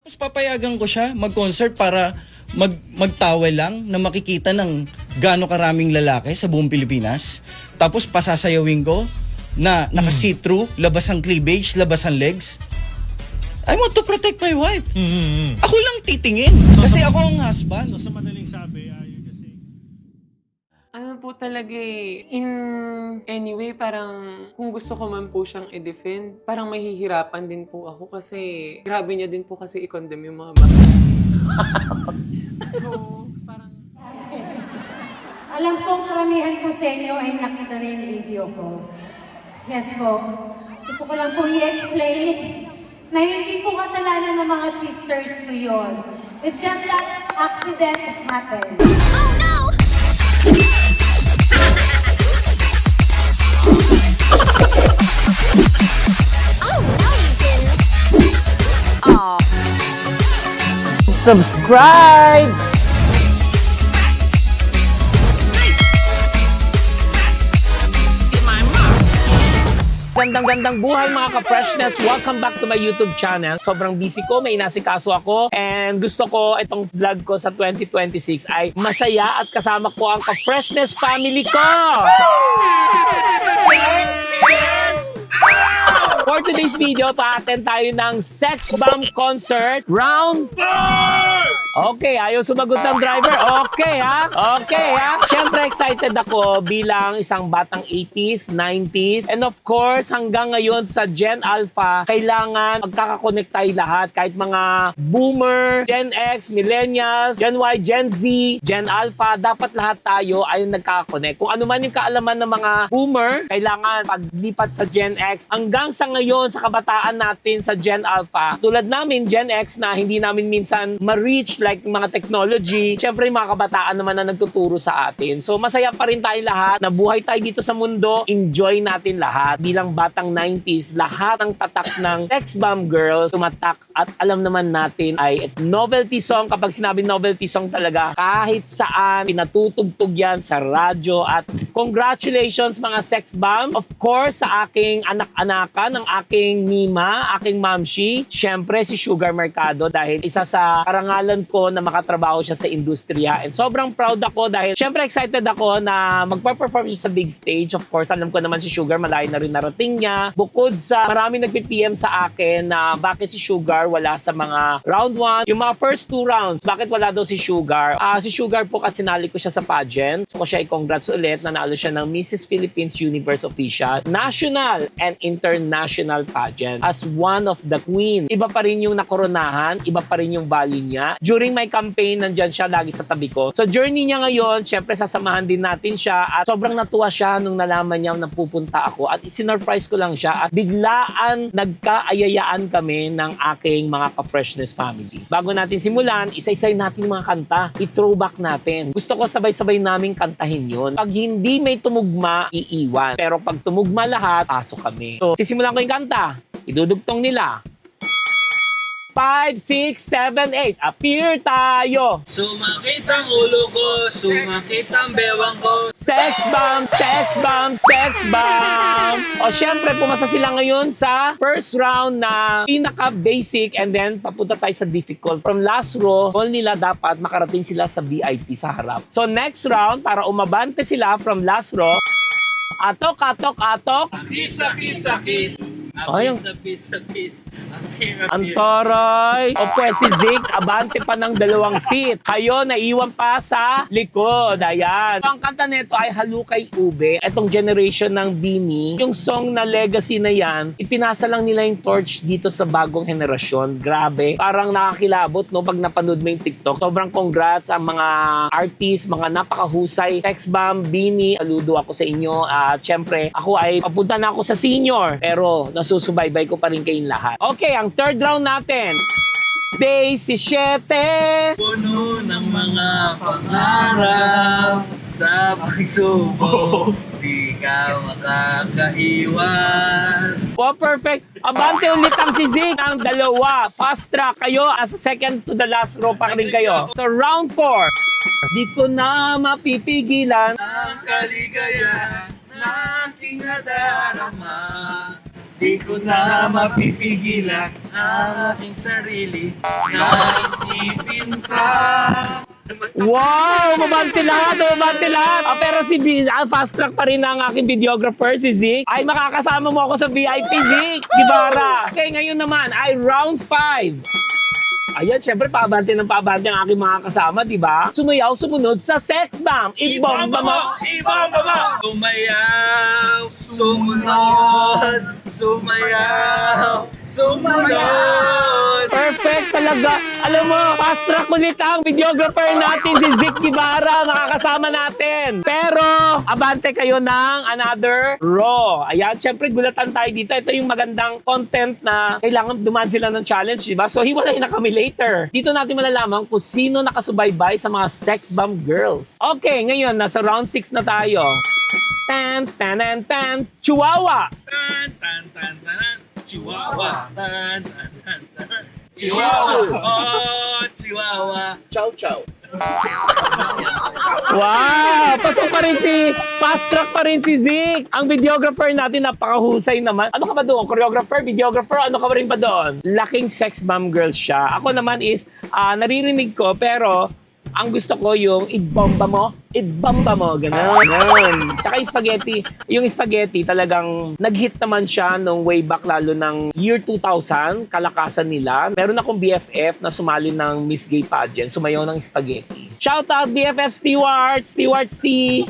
Tapos papayagan ko siya mag-concert para magtawel lang na makikita ng gaano karaming lalaki sa buong Pilipinas. Tapos pasasayawin ko na naka-see-through, labas ang cleavage, labas ang legs. I want to protect my wife. Ako lang titingin. Kasi ako ang husband. So sa madaling sabi, yun kasi... Ano po talaga in anyway, parang kung gusto ko man po siyang i-defend, parang mahihirapan din po ako kasi grabe niya din po kasi i-condemn yung mga bata. So, parang... Alam kong karamihan po sa inyo ay nakita na yung video ko. Yes po. Gusto ko lang po i-explain na hindi po kasalanan ng mga sisters ko yun. It's just that accident happened. Oh no! Oh no, you didn't. Oh. Subscribe! Gandang buhay mga ka-freshness. Welcome back to my YouTube channel. Sobrang busy ko, may inasikaso ako. And gusto ko itong vlog ko sa 2026 ay masaya at kasama ko ang ka-freshness family ko! For today's video, pa-attend tayo ng Sex Bomb Concert Round 4! Okay, ayaw sumagot ng driver. Okay, ha? Okay, ha? Siyempre, excited ako bilang isang batang 80s, 90s, and of course, hanggang ngayon sa Gen Alpha, kailangan magkakakonect tayo lahat. Kahit mga Boomer, Gen X, Millennials, Gen Y, Gen Z, Gen Alpha, dapat lahat tayo ay nagkakakonect. Kung ano man yung kaalaman ng mga Boomer, kailangan paglipat sa Gen X. Hanggang sa ngayon, sa kabataan natin sa Gen Alpha, tulad namin, Gen X, na hindi namin minsan ma-reach like mga technology, syempre yung mga kabataan naman na nagtuturo sa atin. So masaya pa rin tayo lahat, nabuhay tayo dito sa mundo, enjoy natin lahat. Bilang batang 90s, lahat ng tatak ng Sex Bomb Girls tumatak at alam naman natin ay novelty song. Kapag sinabi novelty song talaga, kahit saan, pinatutugtog yan sa radyo. At congratulations mga Sex Bomb. Of course, sa aking anak-anakan, ng aking Mima, aking Mamshi, syempre si Sugar Mercado dahil isa sa karangalan ko na makatrabaho siya sa industriya. And sobrang proud ako dahil syempre excited ako na magpa-perform siya sa big stage. Of course, alam ko naman si Sugar, malayo na rin narating niya. Bukod sa marami nagpi-PM sa akin na bakit si Sugar wala sa mga round 1. Yung mga first 2 rounds, bakit wala daw si Sugar? Si Sugar po kasi nali ko siya sa pageant. So ko siya i-congrats ulit. Nanalo siya ng Mrs. Philippines Universe Official National and International Pageant as one of the queen. Iba pa rin yung nakoronahan, iba pa rin yung value niya. During my campaign, nandyan siya lagi sa tabi ko. So journey niya ngayon, syempre sasamahan din natin siya at sobrang natuwa siya nung nalaman niya na pupunta ako at isinurprise ko lang siya at biglaan nagkaayayaan kami ng aking mga ka-freshness family. Bago natin simulan, isa-isay natin mga kanta, i-throwback natin. Gusto ko sabay-sabay naming kantahin yun. Pag hindi may tumugma, iiwan. Pero pag tumugma lahat, pasok kami. So sisimulan ko yung kanta, idudugtong nila. 5, 6, 7, 8. Appear tayo. Sumakit ang ulo ko, sumakit ang bewang ko. Sex bomb, sex bomb, sex bomb. O syempre, pumasa sila ngayon sa first round na pinaka-basic and then papunta tayo sa difficult. From last row, goal nila dapat makarating sila sa VIP sa harap. So next round, para umabante sila from last row, atok, atok, atok. Kiss, kiss, kiss. Ay, Kiss. ang toray. O pwes si Zeke, abante pa ng 2 seat. Kayo, naiwan pa sa likod. Ayan. Ang kanta nito ay Halukay Ube. Itong generation ng Bini, yung song na legacy na yan, ipinasa lang nila yung torch dito sa bagong henerasyon. Grabe. Parang nakakilabot, no? Pag napanood mo yung TikTok. Sobrang congrats ang mga artists, mga napakahusay. Sex Bomb, Bini, saludo ako sa inyo. At syempre, ako ay papunta na ako sa senior. Pero nasusubaybay ko pa rin kayong lahat. Okay, ang third round natin. Base 7. Puno ng mga pangarap sa pagsubok. Di ka makakaiwas. Oh, perfect. Abante ulit ang si Zeke ng 2. Fast track kayo as second to the last row pa rin kayo. So round 4. Di ko na mapipigilan. Ang kaligayahan na aking nadarama. Di ko na mapipigilan ang aking sarili na isipin pa. Wow! Mabante lahat! Pero si fast track pa rin ang aking videographer, si Zik. Ay, makakasama mo ako sa VIP, Zik! Gibara! Okay, ngayon naman ay round 5. Ayan, syempre, paabante ng paabante ang aking mga kasama, di ba? Sumayaw, sumunod sa sex bomb. Ibomba mo! Ibomba mo! Sumayaw, sumunod, sumayaw, sumunod. Perfect talaga. Alam mo, fast track ulit ang videographer natin, si Zik Gibara, makakasama natin. Pero, abante kayo ng another raw. Ayan, syempre, gulatan tayo dito. Ito yung magandang content na kailangan dumaan sila ng challenge, di ba? So, hiwalay na kami later. Dito natin malalaman kung sino nakasubaybay sa mga sex bomb girls. Okay, ngayon, nasa round 6 na tayo. Tan, tan, tan, Chihuahua! Tan, tan, tan, tan, Chihuahua. Tan, tan, tan, tan. Chihuahua. Oh, Chihuahua. Wow! Pasok pa rin fast track pa rin si Zik. Ang videographer natin, napakahusay naman. Ano ka ba doon? Choreographer, videographer, ano ka ba rin ba doon? Laking sex bomb girl siya. Ako naman is, naririnig ko, pero ang gusto ko yung ibomba mo, gano'n. Tsaka yung spaghetti talagang nag-hit naman siya nung way back lalo ng year 2000, kalakasan nila. Meron akong BFF na sumali ng Miss Gay Pageant, sumayaw ng spaghetti. Shout out BFF Stewart C.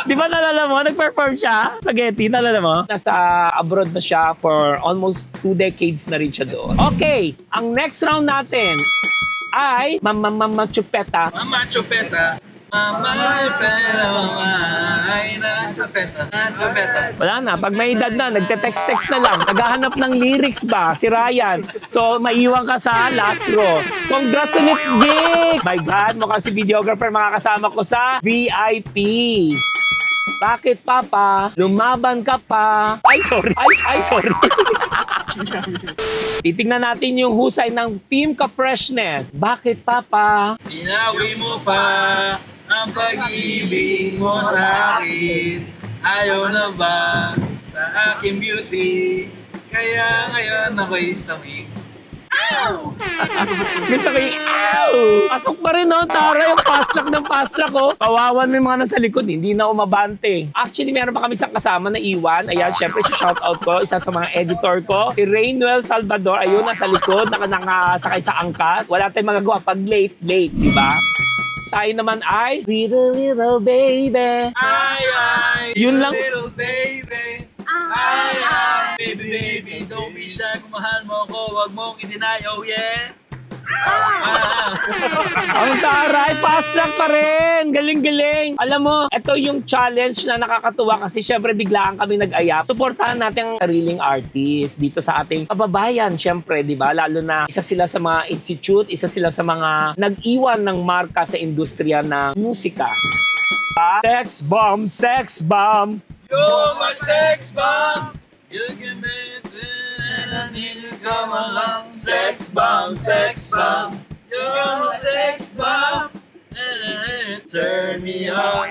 Di ba nalala mo? Nag-perform siya? Spaghetti, nalala mo? Nasa abroad na siya for almost 2 decades na rin siya doon. Okay, ang next round natin ay Mama Chupeta. Mama Chupeta. Mama Chupeta. Ay, na Chupeta. Na Chupeta. Wala na, pag may edad na, nagte-text-text na lang. Naghahanap ng lyrics ba, si Ryan. So, maiwan ka sa last row. Congrats ulit, Zik! My God, mukhang si videographer makakasama ko sa VIP. Bakit, Papa? Lumaban ka pa. Ay, sorry. Titingnan natin yung husay ng Team Ka-Freshness. Bakit, Papa? Pinawi mo pa ang pag-ibig mo sa akin. Ayaw na ba sa aking beauty? Kaya ngayon ako'y sawing. Gusto ko yung, ow! Pasok pa rin, no? Tara yung fast track, oh. Kawawan mo yung mga nasa likod, hindi na umabante. Actually, meron pa kami isang kasama na iwan. Ayan, syempre, shoutout ko. Isa sa mga editor ko. Si Rainuel Salvador. Ayun, nasa likod, nakasakay sa angkas. Wala tayong magagawa pag late, di ba? Tayo naman ay, little baby. Ay, Yun lang. little baby. Ay, baby, don't be shy. Kung mahal mo ko, wag mong i-deny, oh yeah. Ang taray, fast track pa rin. Galing-galing. Alam mo, ito yung challenge na nakakatuwa kasi syempre biglaan kami nag-ayap. Suportahan natin ang sariling artist dito sa ating kababayan. Syempre, di ba? Lalo na isa sila sa mga institute, isa sila sa mga nag-iwan ng marka sa industriya ng musika. Sex bomb. You're my sex bomb. You can make it and I need you come along. Sex bomb. You're my sex bomb. Turn me on.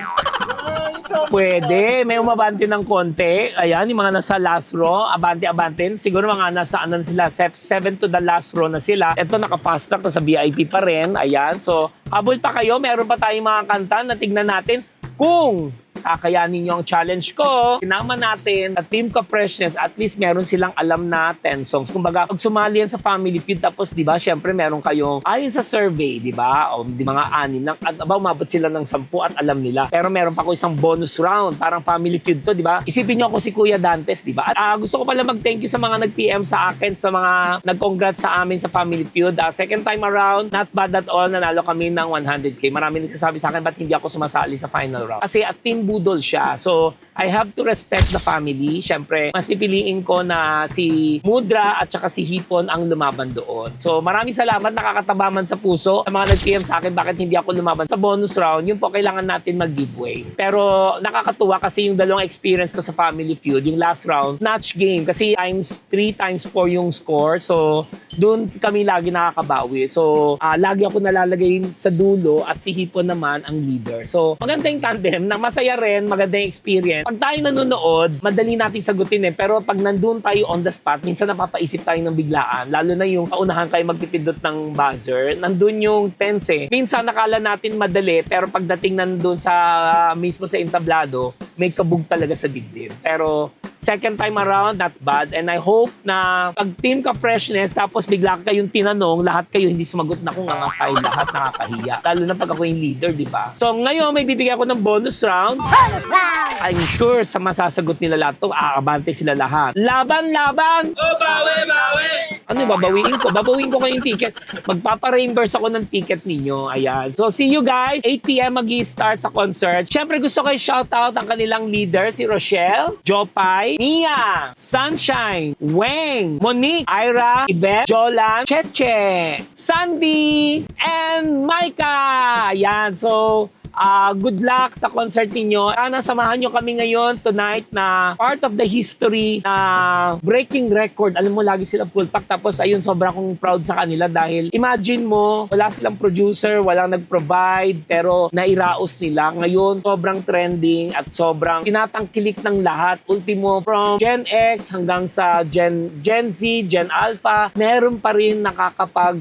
Pwede, may umabante ng konti. Ayan, yung mga nasa last row, abante. Siguro mga nasa sila, 7 to the last row na sila. Ito naka-fast track, sa VIP pa rin. Ayan, so habol pa kayo. Meron pa tayong mga kanta na tignan natin kung kakayanin nyo ang challenge ko. Sinama natin sa Team Ka-Freshness, at least meron silang alam na 10 songs. Kumbaga, pag sumali yan sa Family Feud, tapos di ba, syempre meron kayong, ayon sa survey, di ba, o di mga 6 at umabot sila ng 10 at alam nila. Pero meron pa ko isang bonus round, parang Family Feud to, di ba? Isipin nyo ako si Kuya Dantes, di ba? At gusto ko pala mag-thank you sa mga nag-PM sa akin, sa mga nag-congrats sa amin sa Family Feud. Second time around, not bad at all, nanalo kami ng 100K. Marami nagsasabi sa akin, ba't hindi ako sumasali sa final round? Kasi at Team Budol siya. So, I have to respect the family. Siyempre, mas pipiliin ko na si Mudra at saka si Hipon ang lumaban doon. So, maraming salamat. Nakakataba man sa puso. Sa mga nag-PM sa akin, bakit hindi ako lumaban sa bonus round, yun po, kailangan natin mag-giveaway. Pero, nakakatuwa kasi yung dalawang experience ko sa Family Feud, yung last round, match game. Kasi times 3, times 4 yung score. So, doon kami lagi nakakabawi. So, lagi ako nalalagay sa dulo at si Hipon naman ang leader. So, maganda yung tandem na masaya rin, magandang experience. Pag tayo nanonood, madali natin sagutin pero pag nandun tayo on the spot, minsan napapaisip tayo ng biglaan. Lalo na yung paunahan kayo magpipindot ng buzzer, nandun yung tense Minsan nakala natin madali, pero pagdating nandun sa mismo sa entablado, may kabog talaga sa dibdib. Pero second time around, not bad. And I hope na pag team ka freshness, tapos bigla kayong tinanong, lahat kayo hindi sumagot na kung nga kayo lahat nakakahiya. Lalo na pag ako yung leader, di ba? So ngayon, may bibigyan ako ng bonus round. I'm sure sa masasagot nila lahat to, aabante sila lahat. Laban! Oh, bawi! Ano yung babawiin ko? Babawiin ko kayong ticket. Magpapa-reimburse ako ng ticket ninyo. Ayan. So see you guys. 8 p.m. mag-i-start sa concert. Siyempre gusto ko i-shoutout ang kanilang leader, si Rochelle, Jopay, Mia, Sunshine, Weng, Monique, Ira, Yvette, Jolan, Cheche, Sandy, and Micah. Ayan. So, good luck sa concert ninyo. Sana samahan nyo kami ngayon tonight na part of the history na breaking record. Alam mo, lagi silang full pack. Tapos ayun, sobrang kong proud sa kanila dahil imagine mo, wala silang producer, walang nag-provide, pero nairaos nila. Ngayon, sobrang trending at sobrang tinatangkilik ng lahat. Ultimo, from Gen X hanggang sa Gen Z, Gen Alpha, meron pa rin nakakapag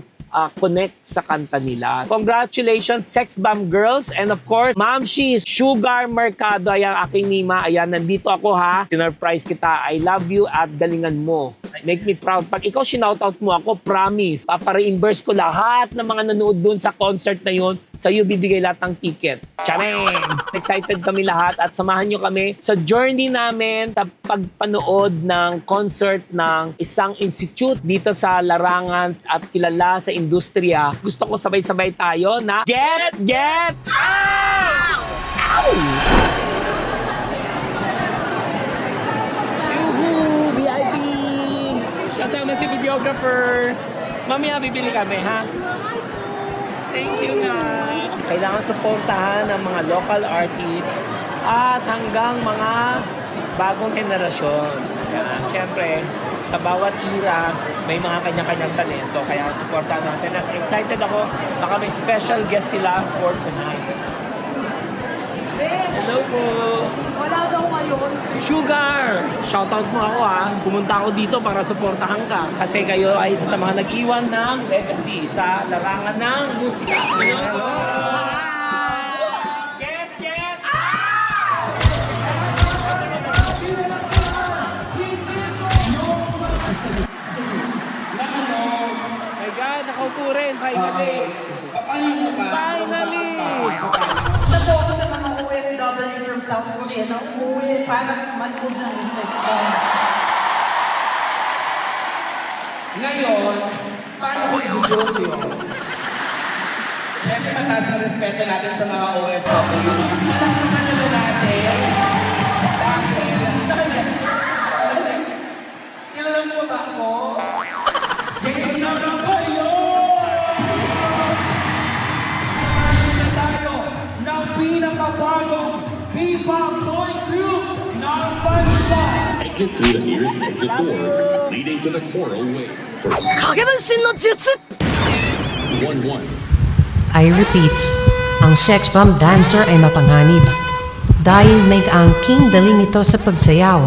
connect sa kanta nila. Congratulations, Sex Bomb Girls. And of course, Ma'am She's Sugar Mercado. Ayan, aking Nima. Ayan, nandito ako ha. Sinurprise kita. I love you at galingan mo. Make me proud. Pag ikaw sinoutout mo ako, promise, papa-reimburse ko lahat ng mga nanood dun sa concert na yun. Sa'yo bibigay lahat ng ticket. Chareng! Excited kami lahat at samahan nyo kami sa journey namin sa pagpanood ng concert ng isang institute dito sa larangan at kilala sa industriya. Gusto ko sabay-sabay tayo na Get Out! Ow! Yuhu! VIP! Kasama si videographer. Mamaya bibili kami, ha? Thank you nga. Kailangan suportahan ng mga local artists at hanggang mga bagong henerasyon. Yan. Siyempre, sa bawat era, may mga kanya-kanyang talento. Kaya suportahan natin. At excited ako. Baka may special guest sila for tonight. Hello po. Wala daw ngayon. Sugar! Shoutout mo ako ha. Pumunta ako dito para suportahan ka. Kasi kayo ay isa sa mga nag-iwan ng legacy sa larangan ng musika. Hello! Get! My God, nakaupo rin. Finally! Finally! Totoo ko sa mga OFW from South Korea na umuwi para manood ng sex bomb. Ngayon, paano ko i-joke yun? Siyempre mataas ang respeto natin sa mga OFW. Palakpakan naman natin. Dahil, kilala mo ba ako? Game na ba kayo? Ng pinakabagong P-pop boy group ng bansa. Exit through the nearest exit door, leading to the coral way. For 1-1. I repeat, ang sex bomb dancer ay mapanganib dahil may angking daling ito sa pagsayaw,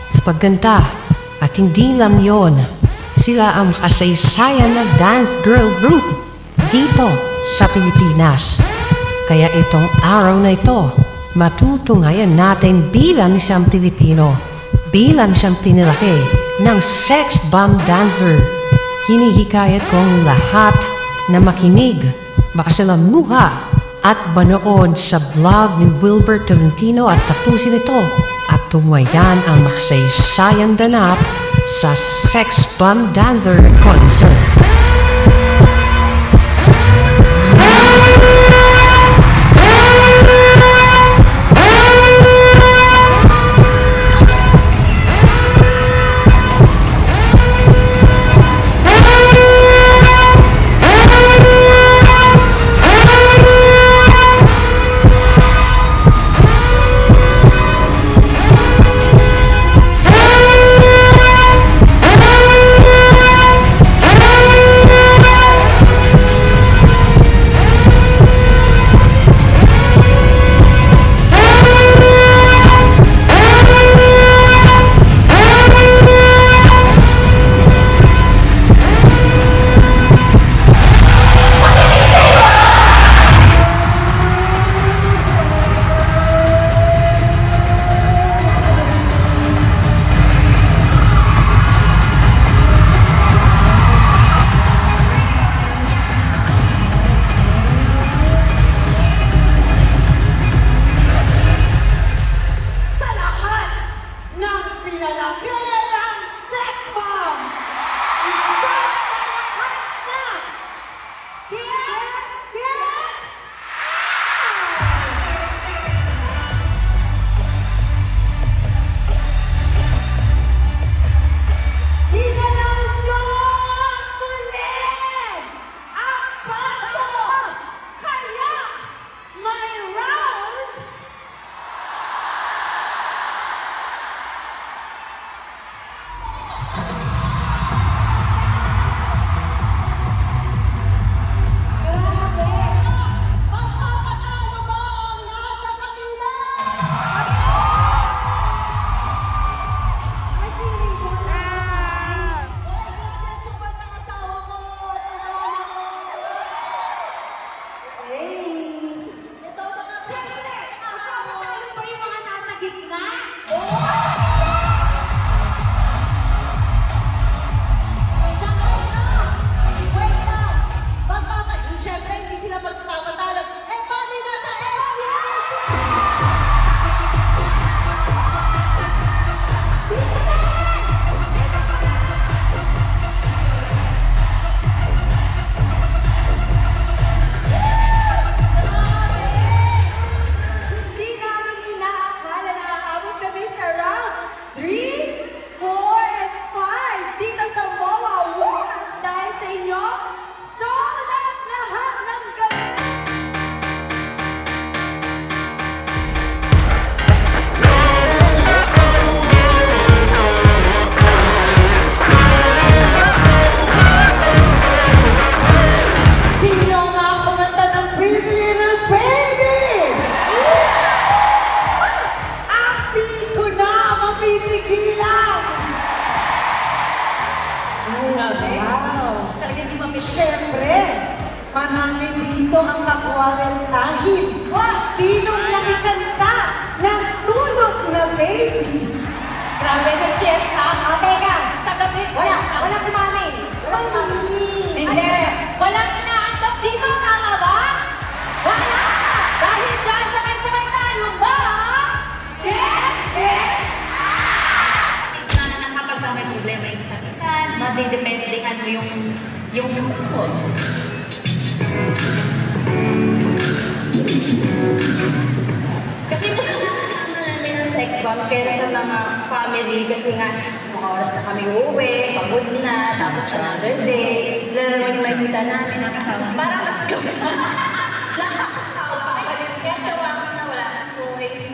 sa pagkanta, at hindi lang yon, sila ang kasaysayan na dance girl group dito sa Pilipinas. Kaya itong araw na ito, matutunghayan natin bilang isang Pilipino, bilang siyang tinilaki ng sex bomb dancer. Hinihikayat kong lahat na makinig, makasalamuha at manood sa vlog ni Wilbert Tolentino at tapusin ito at tunghayan ang makasaysayang ganap sa sex bomb dancer concert. dito ang kakwarentahin. Sinong nakikanta ng tulog na baby? Grabe na siesta. O, teka. Sa gabi, siesta. Walang kumami. Hindi. Walang inaantok dito, tama ba? Wala! Dahil dyan, sabay-sabay tayo ba? Na kapag may problema yung isa't isa, madidependenhan mo yung support. Kasi mas nakakasama namin ng sex bomb kaya sa mga family kasi nga mga oras na kami uuwi, pagod na, tapos another day. Sila naman yung makikita namin na kasama. Parang mas close na. Nakakasama pa ka din. Kaya sawa ko na wala na choice.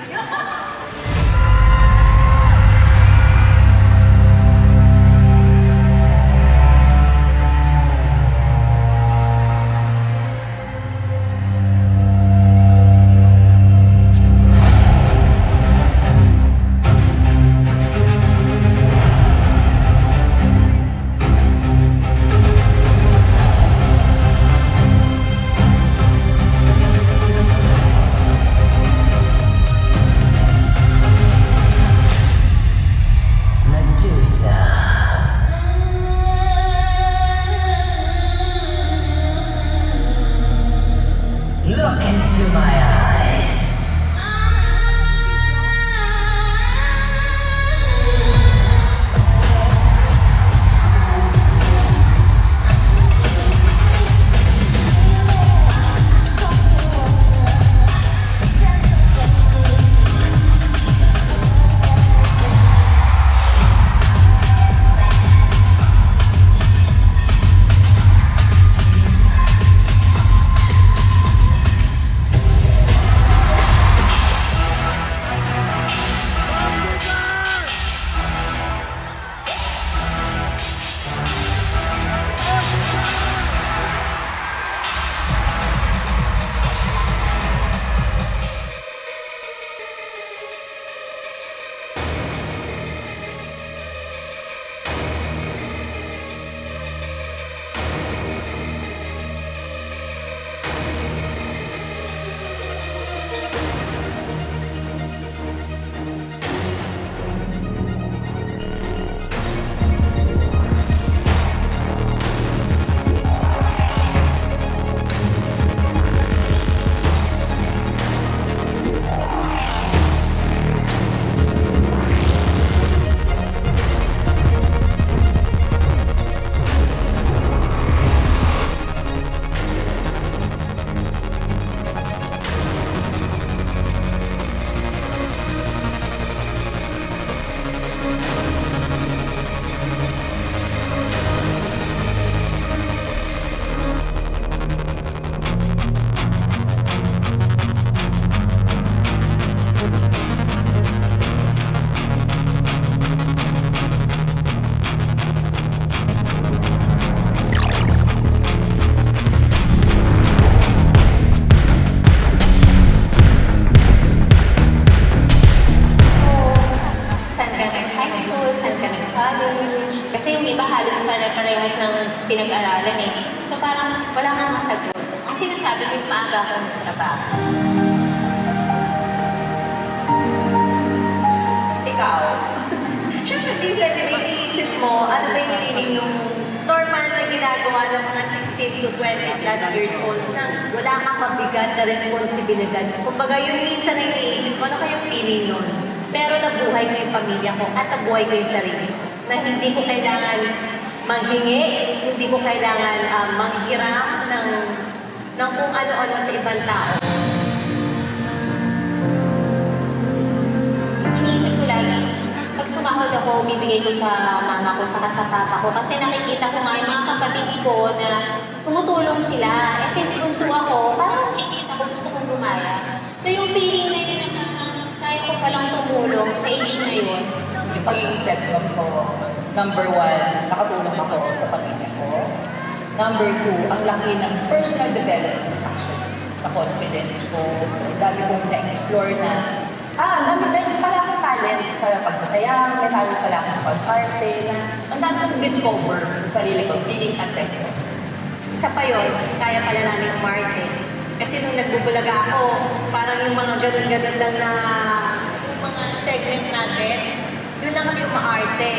Look into my eyes. pare-parehas ng pinag-aralan eh. So parang wala kang masagot. Ang sinasabi ko is maaga akong trabaho. Ikaw? Siyempre, minsan iniisip mo, ano ba yung feeling nung normal na ginagawa ng mga 16 to 20 plus years old na wala kang mabigat na responsibilidad. Kumbaga, yun minsan na iniisip ko, ano kayong feeling nun? Pero nabuhay ko yung pamilya ko at nabuhay ko yung sarili ko. Na hindi ko kailangan manghingi, hindi ko kailangan manghiram ng kung ano-ano sa ibang tao. Iniisip ko lagi, pag sumahod ako, bibigay ko sa mama ko, sa papa ko. Kasi nakikita ko nga yung mga kapatid ko na tumutulong sila. Eh, since bunso ako, parang nakikita ko gusto kong gumaya. So yung feeling na yun na kaya ko palang tumulong sa age na yun. Yung pag-i-set ko, number 1, nakatulong ako sa pamilya ko. Number 2, ang laki ng personal development actually. Sa confidence ko, dami kong na-explore na, dami pala akong talent sa pagsasayaw, may talent pala ako sa pag-arte, ang dami kong discover sa sarili ko, being a sex. Isa pa yun, kaya pala namin umarte. nagbubulaga ako. Parang yung mga ganun-ganun lang na yung mga segment natin, doon lang kami umaarte.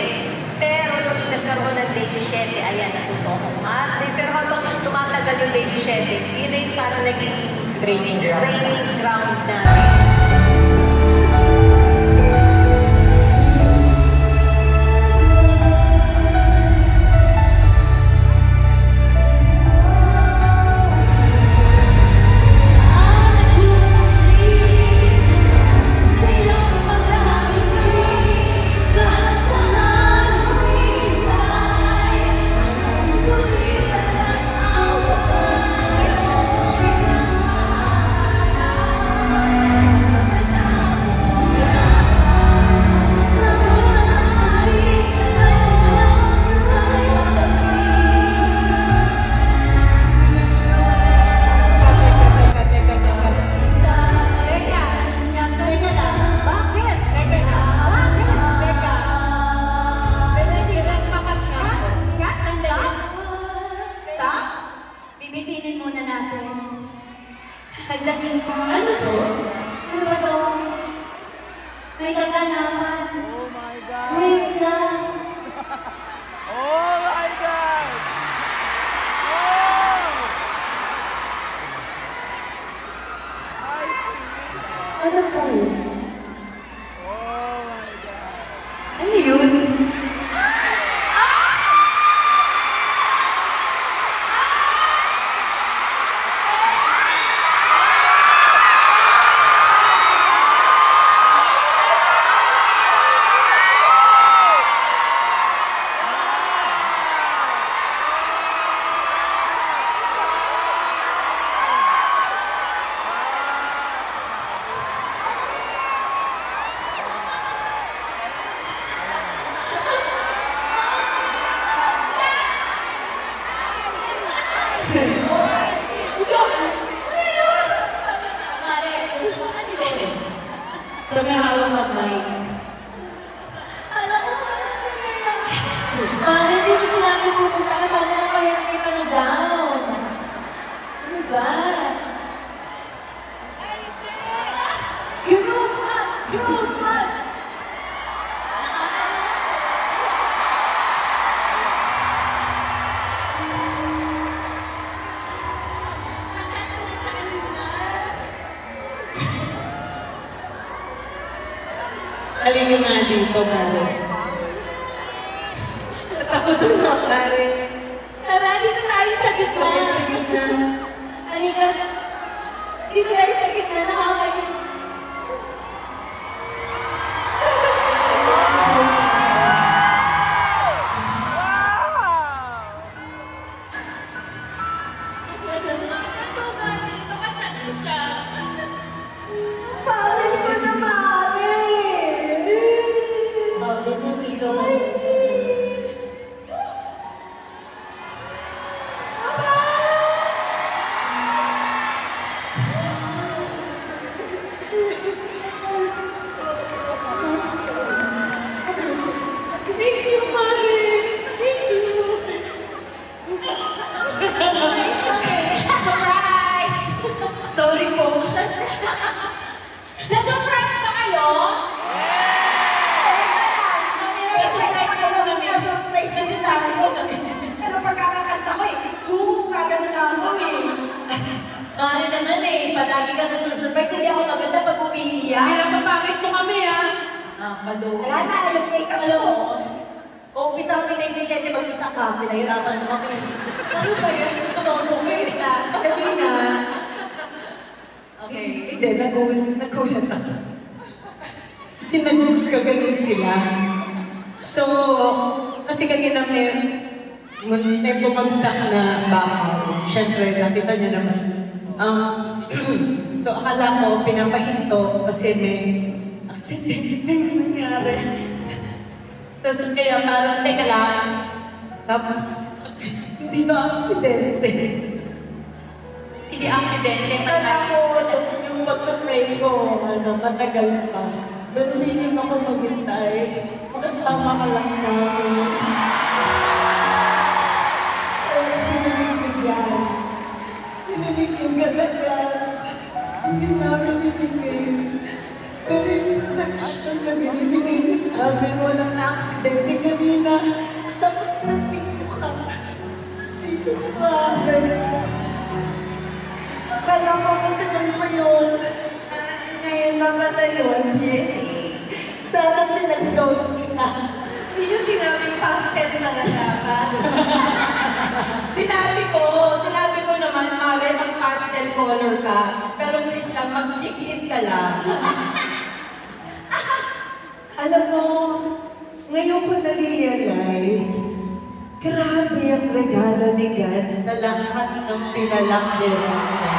Pero nung nagkaroon ng Day 17, ayan, natuto akong umarte. Pero habang tumatagal yung Day 17, yun na yung parang naging training ground na. Bibitinin muna natin. Pagdating pa. Ano to? Ano ba to? May gaganapan. Oh my God! Wait lang. Oh my God! Ano po? Oh my God! Ano yun? So may hawak ka mic. Alam ko ba? Hindi ko sinabi pupunta ka sana na mahirap kita na down. Ano ba? Group up! Group up! Halika nga dito, Mare. Takot na. Mare. Tara, dito tayo sa gitna. Sa gitna. Halika. Dito tayo sa gitna. Nakakayos. Bakit ba na, Mare? Bakit hindi ka Thank you, Mare! Thank you! Surprise! Sorry po. Na-surprise ba kayo? Na-surprise ko po kami. Na-surprise din Na-surprise tayo. ko kami. Pero pagkakakanta ko kaganda na ako Mare naman palagi ka nasusurprise. Hindi ako maganda pag umiiyak. Pinapapakit mo kami, ha? Palo. Wala na, alam ko ikaw Alam mo, umpisa kami na yung 17, mag-isa ka, pinahirapan mo kami. Kaso ba yun? Totoo mo, wait na. Sabi na. Okay. Hindi, nagulat ako. Kasi nagkaganon sila. So, kasi kanina may bumagsak na bakal. Siyempre, nakita niyo naman. So, akala ko, pinapahinto kasi may accident na yung nangyari. So, kaya parang, teka lang. Tapos, hindi na aksidente. Hindi aksidente. Kaya ko, yung pagka-pray ko, matagal pa. Pero hindi ako maghintay. Makasama ka lang namin. Pero dinilig yan. Dinilig yung ganda yan. hindi namin bibigay. Pero yung protection na binibigay niya sa amin, walang na-aksidente kanina. Tapos nandito ka. Nandito ka, Mare. Akala ko matagal pa yun. Ngayon na pala yun. Sana pinag-count kita. Hindi nyo sinabing pastel na dapat. Sinabi ko naman, Mare, mag-pastel color ka. Pero please lang, mag-chicken ka lang. Alam mo, ngayon ko na-realize, grabe ang regalo ni God sa lahat ng pinalaki sa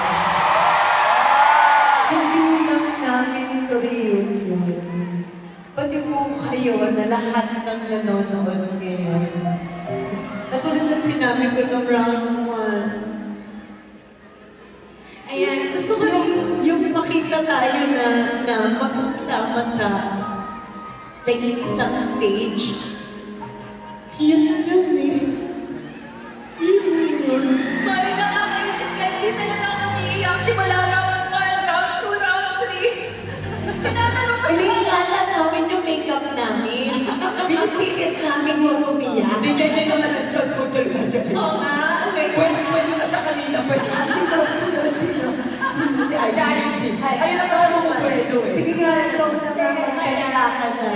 hindi lang namin ito reunion. Pati po kayo na lahat ng nanonood ngayon. Katulad na sinabi ko ng round 1. Ayan, gusto ko lang Yung makita tayo na magkasama sa isang stage, yun eh. Yun. Mare, nakakainis ka. Hindi talaga ako umiiyak. Simula round 1, round 2, round 3. Tinatanong ko Pinigilatan namin yung makeup namin. Pinipilit namin huwag umiyak. Hindi ganyan naman ang chance mo sa Oo nga. Pwede na siya kanina. Sino? Si Ay. Ayun lang kasi mo pwede. Sige nga, ikaw na magsalita ka na.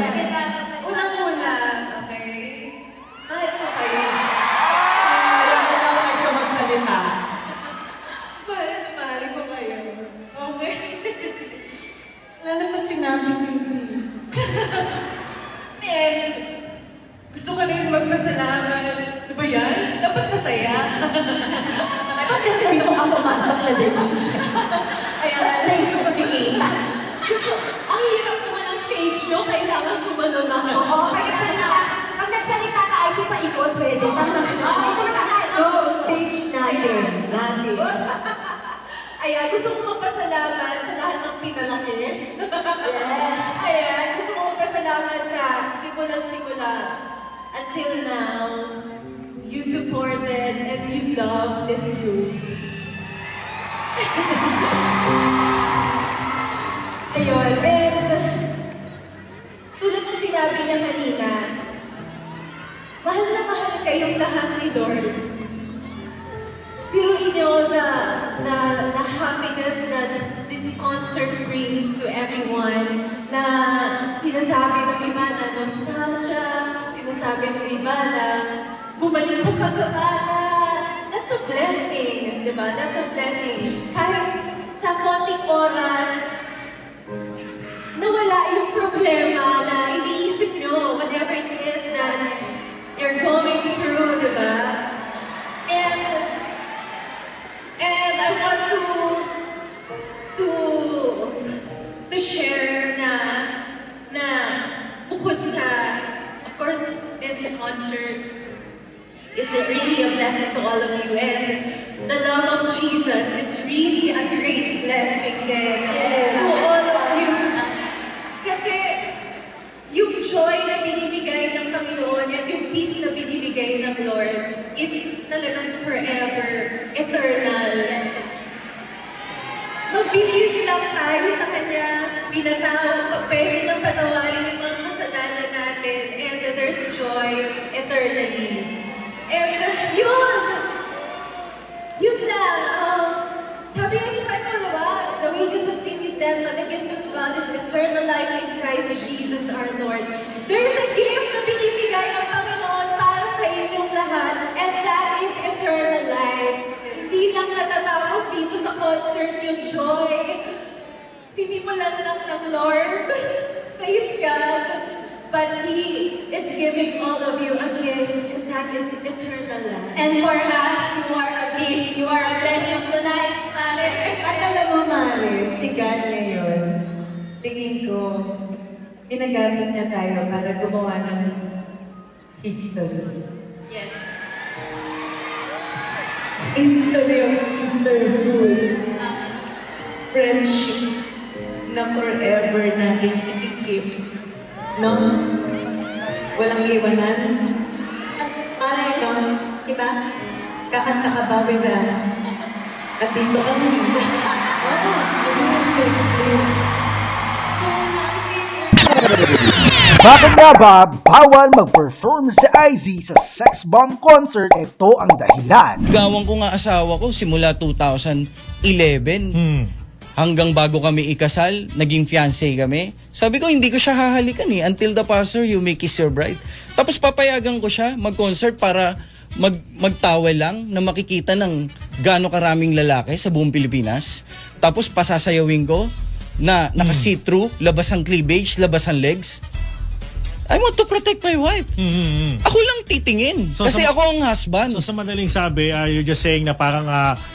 Unang-una, okay? Mahal ko kayo. Ayaw ko daw na siya magsalita. Mahal ko kayo. Okay? Wala naman sinabi hindi. And gusto ko rin magpasalamat. Di ba yan? Dapat masaya. Ba't kasi dito ka pumasok na relationship? Ayan. Naisip ko kikita. Gusto, ang hirap naman ang stage nyo. Kailangan kumanon ako. Oo, pag nagsalita ka, ay si paikot, pwede. Go, stage natin. Ayan, gusto ko magpasalamat sa lahat ng pinalaki. Yes. Ayan, gusto ko magpasalamat sa simulang-simula. Until now, you supported and you love this group. Ayun, and tulad ng sinabi niya kanina, mahal na mahal kayong lahat ni Lord. Biruin niyo the happiness that this concert brings to everyone, na sinasabi ng iba na nostalgia, sinasabi ng iba na bumalik sa pagkabata. That's a blessing, di ba? That's a blessing. Kahit sa konting oras, nawala yung problema na iniisip nyo, whatever it is that you're going through, di ba? And I want to share na bukod sa, of course, this concert is really a blessing to all of you, and the love of Jesus is really a great blessing din to all of you. Kasi yung joy na binibigay ng Panginoon at yung peace na binibigay ng Lord is talagang forever, eternal. Mag-believe lang tayo sa Kanya, pwede niyang patawarin yung mga kasalanan natin, and there's joy eternally. And yun lang. Sabi nga sa Bible, the wages of sin is death, but the gift of God is eternal life in Christ Jesus our Lord. There's a gift na binibigay ang Panginoon para sa inyong lahat, and that is eternal life. Hindi lang natatapos dito sa concert yung joy. Sinimulan lang ng Lord. Praise God. But He is giving all of you a gift, and that is eternal life. And for us, you are a gift. You are a blessing tonight, Mare. At alam mo, Mare, si God ngayon, tingin ko, ginagamit niya tayo para gumawa ng history. Yes. History of sisterhood. Friendship na forever natin ikikip. No? Walang iwanan. Mare, No? diba? Kakanta ka ba with us? Andito ka na. Please. Bakit nga ba bawal mag-perform si IZ sa Sex Bomb concert? Ito ang dahilan. Gawang ko nga asawa ko simula 2011. Hanggang bago kami ikasal, naging fiancé kami. Sabi ko, hindi ko siya hahalikan until the pastor, you may kiss your bride. Tapos papayagan ko siya mag-concert para magtawel lang na makikita ng gaano karaming lalaki sa buong Pilipinas. Tapos pasasayawin ko na naka-see-through, labas ang cleavage, labas ang legs. I want to protect my wife. Ako lang titingin. So, kasi ako ang husband. So sa madaling sabi, you're just saying na parang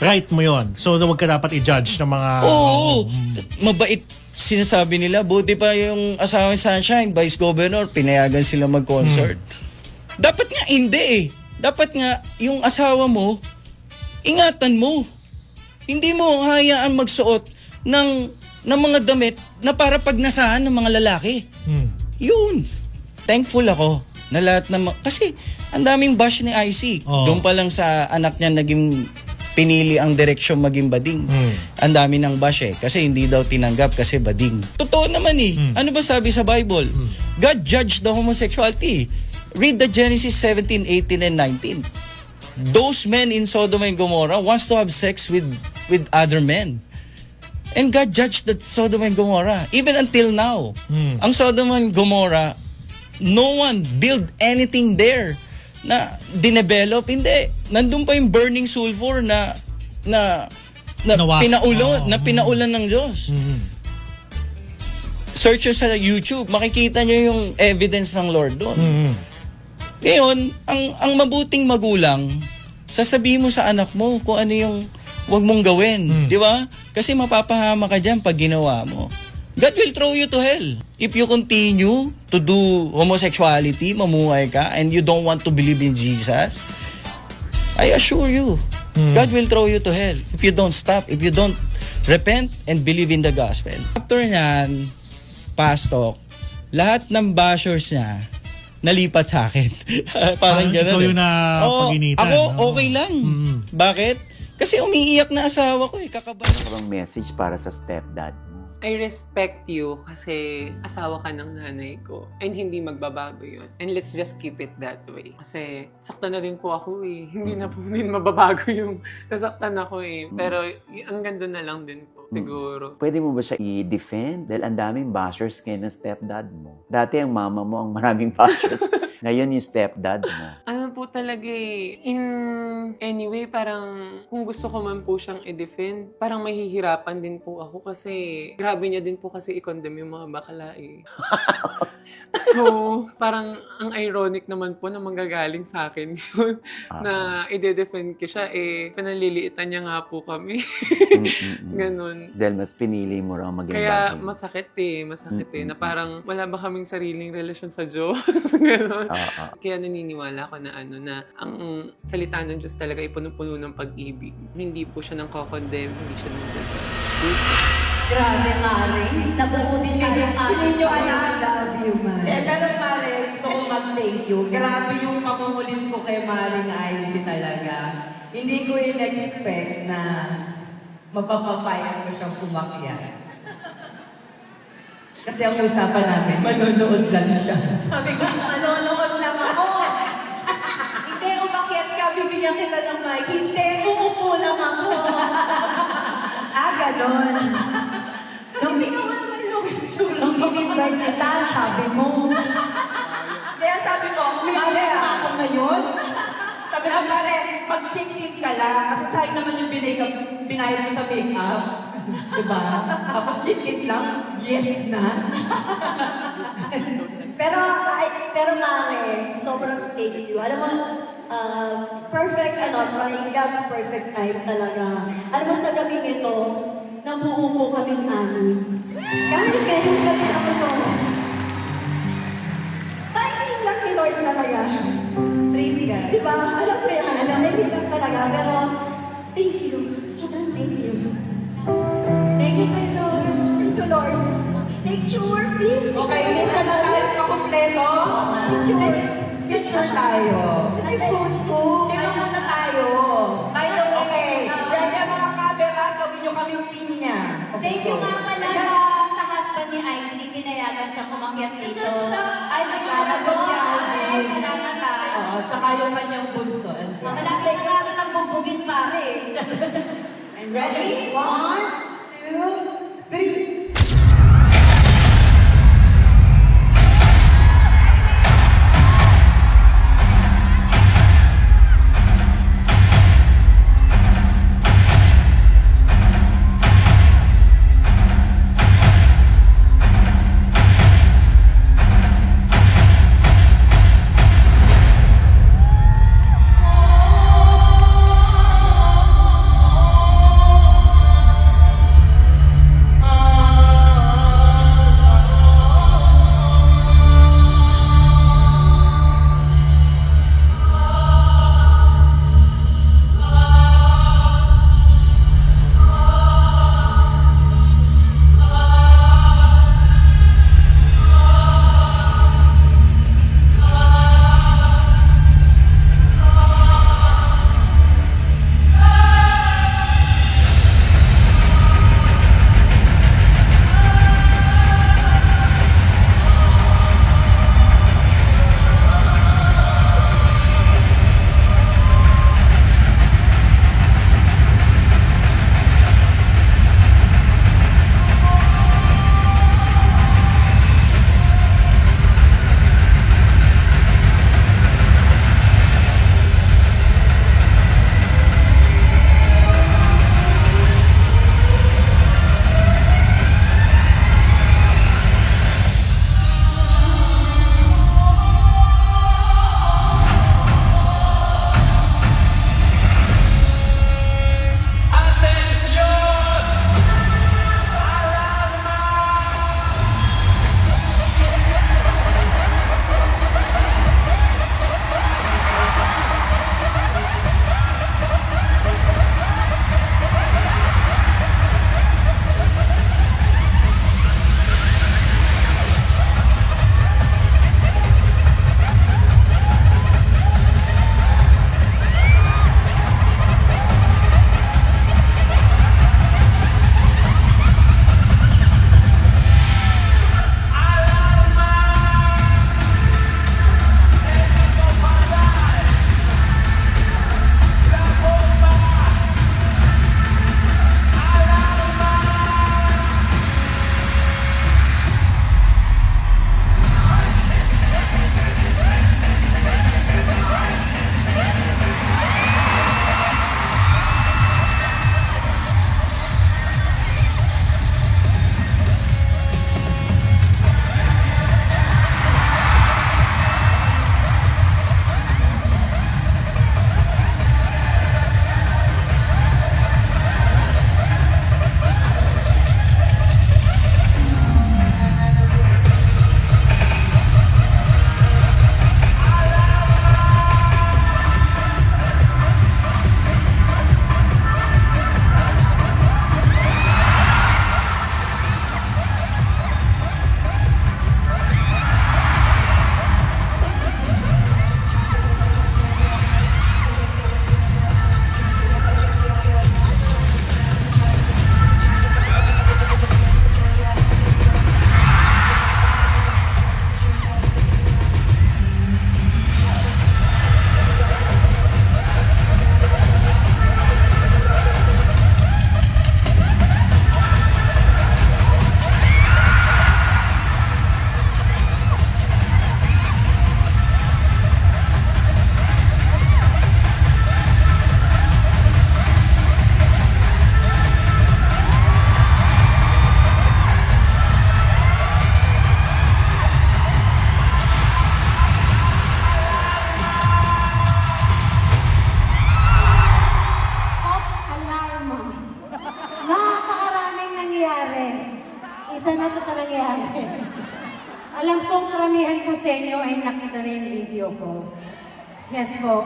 right mo yon. So huwag ka dapat i-judge ng mga... Oo. Mabait sinasabi nila. Buti pa yung asawa ni Sunshine, Vice Governor, pinayagan sila mag-concert. Dapat nga hindi Dapat nga yung asawa mo, ingatan mo. Hindi mo hayaan magsuot ng mga damit na para pagnasahan ng mga lalaki. Yun. Thankful ako na lahat na kasi ang daming bash ni IC. Doon pa lang sa anak niya naging pinili ang direksyon maging bading. Ang dami ng bash kasi hindi daw tinanggap kasi bading. Totoo naman Ano ba sabi sa Bible? God judged the homosexuality. Read the Genesis 17, 18, and 19. Those men in Sodom and Gomorrah wants to have sex with other men. And God judged that Sodom and Gomorrah. Even until now. Ang Sodom and Gomorrah, no one build anything there na dinevelop. Hindi. Nandun pa yung burning sulfur na pinaulan ng Diyos. Search nyo sa YouTube, makikita nyo yung evidence ng Lord doon. Ngayon, ang mabuting magulang, sasabihin mo sa anak mo kung ano yung wag mong gawin. Di ba? Kasi mapapahama ka dyan pag ginawa mo. God will throw you to hell. If you continue to do homosexuality, mamuhay ka, and you don't want to believe in Jesus, I assure you, God will throw you to hell if you don't stop, if you don't repent and believe in the gospel. After nyan, Pastor, lahat ng bashers niya, nalipat sa akin. Parang gano'n. Ikaw yung napaginitan. Ako, okay lang. Bakit? Kasi umiiyak na asawa ko kakabahan. Ang message para sa stepdad mo? I respect you kasi asawa ka ng nanay ko and hindi magbabago yun. And let's just keep it that way. Kasi saktan na din po ako Hindi na po din mababago yung nasaktan ako Pero ang ganda na lang din po siguro. Pwede mo ba siya i-defend? Dahil ang daming bashers kayo ng stepdad mo. Dati ang mama mo ang maraming bashers. Ngayon yung stepdad mo. Ano po talaga in anyway, parang kung gusto ko man po siyang i-defend, parang mahihirapan din po ako kasi grabe niya din po kasi i-condemn yung mga bakla So, parang ang ironic naman po na manggagaling sa akin yun na i-defend ko siya pinaliliitan niya nga po kami. Ganon. Dahil mas pinili mo raw maging kaya bagay. masakit na parang wala ba kaming sariling relasyon sa Diyos? Ganon. Kaya naniniwala ako na na ang salita ng Diyos talaga ay puno-puno ng pag-ibig. Hindi po siya nang kokondemn, hindi siya nang Grabe, Mare. Nabuo din tayo ang Hindi nyo alam. I love you, Mare. Pero Mare, gusto ko mag-thank you. Grabe yung pangungulit ko kay Mare na IC talaga. Hindi ko in-expect na mapapapayag ko siyang umakyat. Kasi ang usapan namin, manonood lang siya. Sabi ko, manonood lang ako. Hindi, umakyat ka, bibigyan kita ng mic. Hindi, uupo lang ako. Ganon. Kasi hindi ka naman yung itsura. Nung in-invite kita, sabi mo. Kaya sabi ko, Mare, ako ngayon? Sabi ko, Mare, mag-check-in ka lang. Kasi sayang naman yung binayad mo sa make-up. Diba? Tapos check-in lang, yes na. Pero Mare, sobrang thank you. Alam mo, perfect, God's perfect time talaga. Alam mo, sa gabing ito, nabuo po kaming anim. Kahit ngayong gabi ako to, timing lang ni Lord talaga. Praise God. Diba? Alam ko yan. Timing lang talaga. Pero, thank you. Sobrang thank you. Thank you kay Lord. Thank you, Lord. Picture, please. Okay, minsan na tayo pakumpleto. Picture. Picture tayo. Ay, phone ko. Dito muna tayo. By the way, Okay. Yan yung mga camera yung pin niya. Thank you nga pala sa husband ni IC, pinayagan siya kumakyat dito. Ay, di ba na doon? Salamat Oo, tsaka yung kanyang bunso. Malapit na kami nagbubugin pare. And ready? 1, 2, 3. isa na to sa nangyari. Alam kong karamihan po sa inyo ay nakita na yung video ko. Yes po.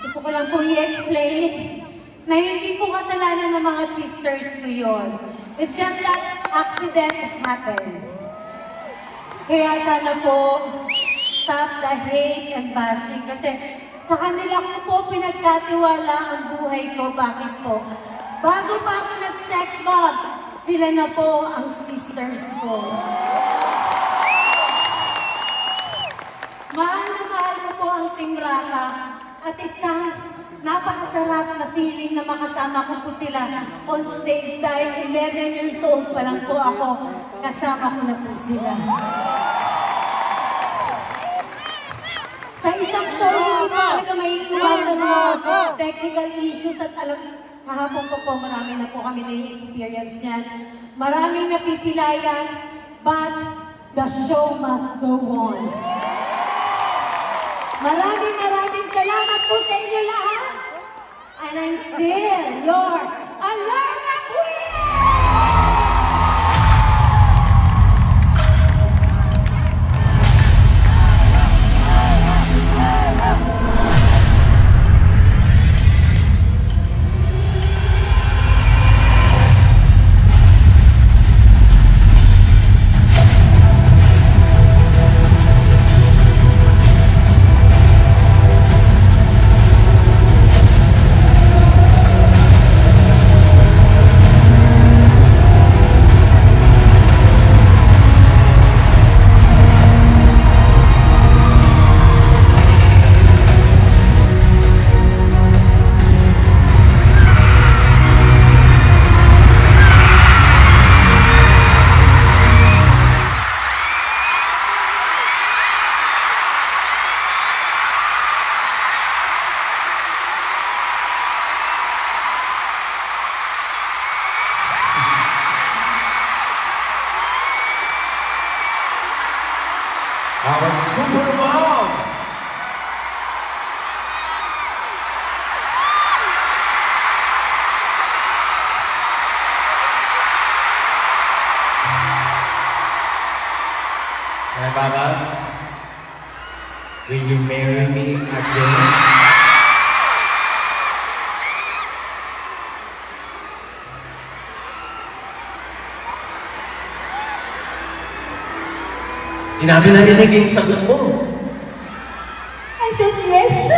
Gusto ko lang po i-explain na hindi po kasalanan ng mga sisters ko yun. It's just that accident happens. Kaya sana po, stop the hate and bashing. Kasi sa kanila ko po pinagkatiwala ang buhay ko. Bakit po? Bago pa ako nag-sex Bomb, sila na po ang sisters ko. Mahal na mahal ko po ang Team Rapa at isang napakasarap na feeling na makasama ko po sila on stage dahil 11 years old pa lang po ako. Kasama ko na po sila. Sa isang show, hindi po talaga may iwasan ng mga technical issues at alam, kahapon po marami na po kami na-experience niyan. Maraming napipilayan, but the show must go on. Maraming salamat po sa inyo lahat. And I'm still your Alarma Queen! Our Super Mom! My babas, will you marry me again? Hindi namin narinig yung sagot mo. I said yes.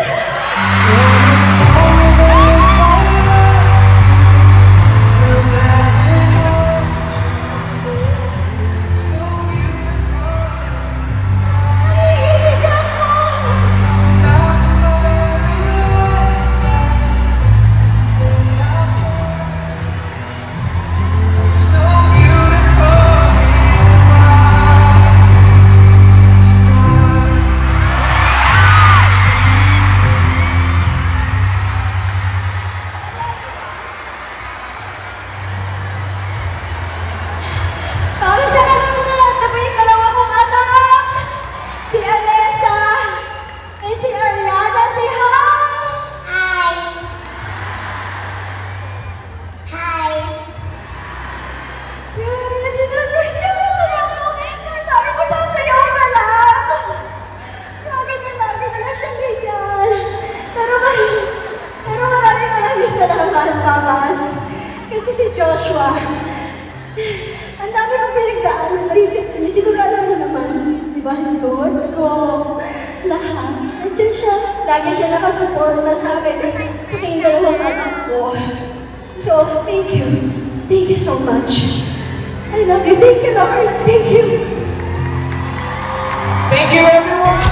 Para sa alam mo na, tabi yung dalawa kong anak. Si Alessa and si Ariana. Say hi! Hi! Hi! Grabe, sinurprise yung mga mo. Sabi ko sasayaw ka lang. Lagi na lang siyang ganyan. Pero maraming salamat, Mamas. Kasi si Joshua, ang dami kong pinagdaanan recently. Sigurado mo naman, di ba? Handod ko, lahat. Nandiyan siya. Lagi siya nakasuporta sa akin. Pati yung dalawang anak ko. So, thank you. Thank you so much. I love you. Thank you, Lord. Thank you. Thank you, everyone!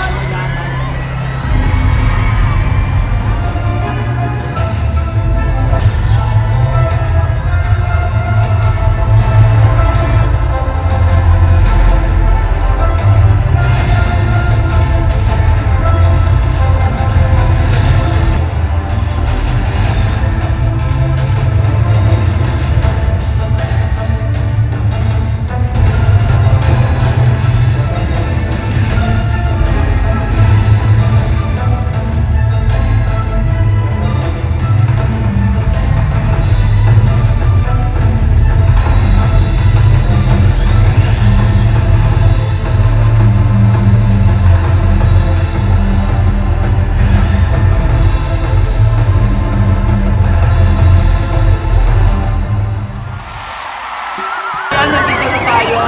Nandito na tayo.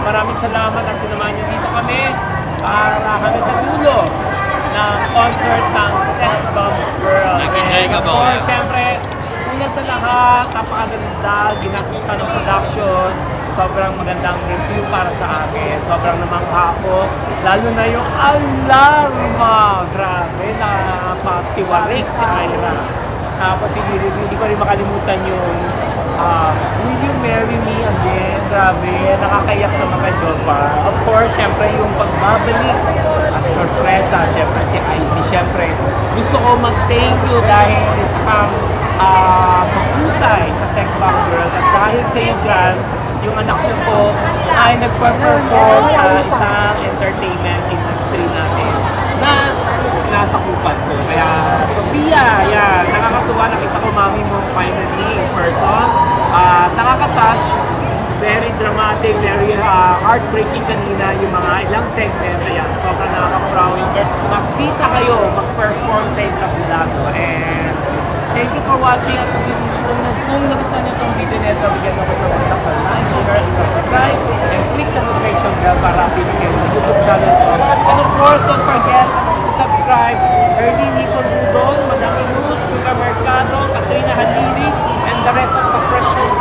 Maraming salamat at sinamahan niyo dito kami para kami sa dulo ng concert ng Sex Bomb Girls. Nag-enjoy ka ba? Or, syempre, kung una sa lahat, napakaganda, ginastusan ng production, sobrang magandang review para sa akin, sobrang namangha ako, lalo na yung alarma, grabe, napatiwarik si Ira. Tapos hindi ko rin makalimutan yung Will You Marry Me Again, grabe, nakakayak naman kay Jopa. Of course, syempre yung pagbabalik at sorpresa, syempre si Icy, syempre gusto ko mag-thank you dahil isa kang mahusay sa Sex Bomb Girls at dahil sa iyo dyan, yung anak ko po ay nagpa-perform sa isang entertainment industry natin na sinasakupan ko. Kaya, Sophia, yan, nakakatuwa, nakita ko mami mo finally in person. Nakaka-touch, very dramatic, very heartbreaking kanina yung mga ilang segment. Ayan, sobrang nakaka-proud. Makita kayo mag-perform sa Entablado. And thank you for watching. At kung nagustuhan niyo itong video nito, bigyan mo ko sa WhatsApp na like, share, and subscribe. And click the notification bell para update kayo sa YouTube channel ko. And of course, don't forget to subscribe Ernie Hipon Budol, Madam Inus, Sugar Mercado, Katrina Halili, and the rest of the precious